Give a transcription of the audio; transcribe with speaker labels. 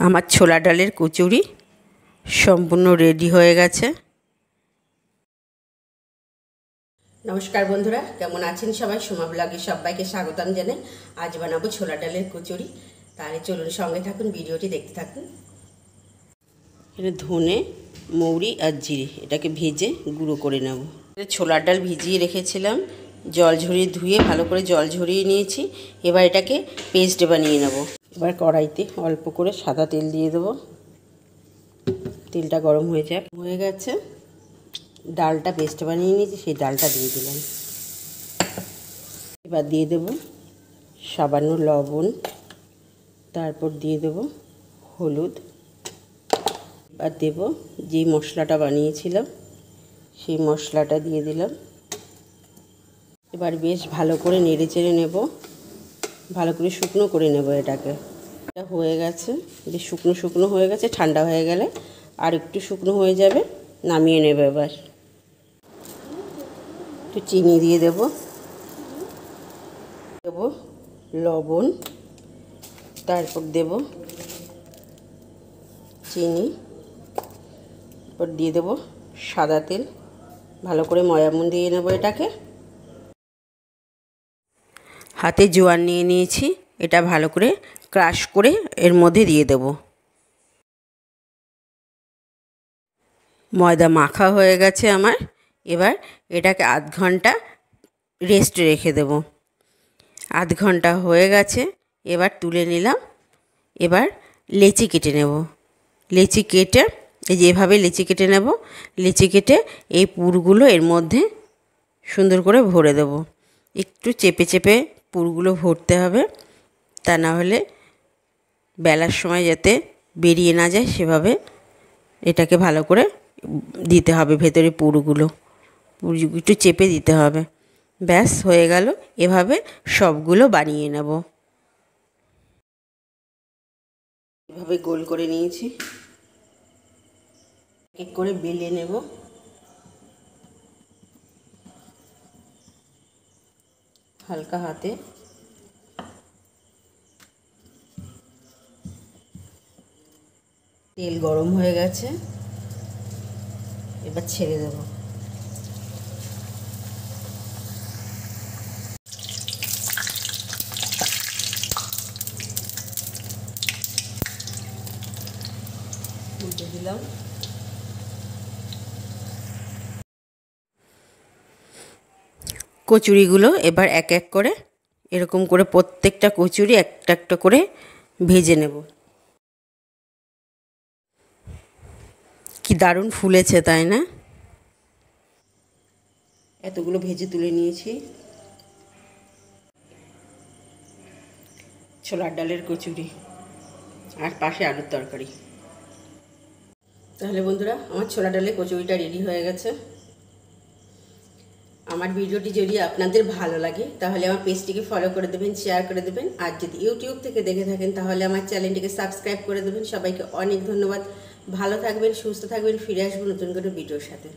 Speaker 1: আমার ছোলা ডালের কচুরি সম্পূর্ণ রেডি হয়ে গেছে। নমস্কার বন্ধুরা, কেমন আছেন সবাই? সোমা ব্লগে সবাইকে স্বাগতম জানাই। আজ বানাবো ছোলা ডালের কচুরি। তাহলে চলুন, সঙ্গে থাকুন, ভিডিওটি দেখতে থাকুন। এখানে ধনে, মৌরি আর জিরে এটাকে ভেজে গুঁড়ো করে নেব। ছোলার ডাল ভিজিয়ে রেখেছিলাম, জল ঝরিয়ে ধুয়ে ভালো করে জল ঝরিয়ে নিয়েছি। এবার এটাকে পেস্ট বানিয়ে নেব। এবার কড়াইতে অল্প করে সাদা তেল দিয়ে দেবো। তেলটা গরম হয়ে গেছে। ডালটা পেস্ট বানিয়ে নিয়েছি, সেই ডালটা দিয়ে দিলাম। এবার দিয়ে দেব সামান্য লবণ, তারপর দিয়ে দেব হলুদ, আর দেব যে মশলাটা বানিয়েছিলাম সেই মশলাটা দিয়ে দিলাম। এবার বেশ ভালো করে নেড়ে চেড়ে নেব, ভালো করে শুকনো করে নেব এটাকে। এটা হয়ে গেছে, বেশ শুকনো শুকনো হয়ে গেছে। ঠান্ডা হয়ে গেলে আর একটু শুকনো হয়ে যাবে, নামিয়ে নেব। এবার একটু চিনি দিয়ে দেব লবণ, তারপর দেব চিনি, এরপর দিয়ে দেব সাদা তেল। ভালো করে ময়ামন দিয়ে নেব এটাকে। হাতে জোয়ান নিয়ে নিয়েছি, এটা ভালো করে ক্রাশ করে এর মধ্যে দিয়ে দেব। ময়দা মাখা হয়ে গেছে আমার। এবার এটাকে আধ ঘন্টা রেস্ট রেখে দেব। আধ ঘন্টা হয়ে গেছে, এবার তুলে নিলাম। এবার লেচি কেটে নেব। লেচি কেটে এই যে এভাবে লেচি কেটে নেব। লেচি কেটে এই পুরগুলো এর মধ্যে সুন্দর করে ভরে দেব। একটু চেপে চেপে পুরগুলো ভরতে হবে, তা না হলে বেলার সময় যাতে বেরিয়ে না যায়, সেভাবে এটাকে ভালো করে দিতে হবে। ভেতরে পুরগুলো একটু চেপে দিতে হবে। ব্যাস হয়ে গেল। এভাবে সবগুলো বানিয়ে নেব। এভাবে গোল করে নিয়েছি, এক করে বেলে নেব। হালকা হাতে তেল গরম হয়ে গেছে, এবার ছেড়ে দেব। উল্টে দিলাম। কচুরিগুলো এবার এক এক করে এরকম করে প্রত্যেকটা কচুরি একটা একটা করে ভেজে নেব। কি দারুণ ফুলেছে, তাই না? এতগুলো ভেজে তুলে নিয়েছি। ছোলার ডালের কচুরি আর পাশে আলুর তরকারি। তাহলে বন্ধুরা, আমার ছোলা ডালের কচুরিটা রেডি হয়ে গেছে। আমার ভিডিওটি যদি আপনাদের ভালো লাগে তাহলে আমার পেজটিকে ফলো করে দেবেন, শেয়ার করে দেবেন। আর যদি ইউটিউব থেকে দেখে থাকেন তাহলে আমার চ্যানেলটিকে সাবস্ক্রাইব করে দেবেন। সবাইকে অনেক ধন্যবাদ। ভালো থাকবেন, সুস্থ থাকবেন। ফিরে আসবো নতুন কোনো ভিডিওর সাথে।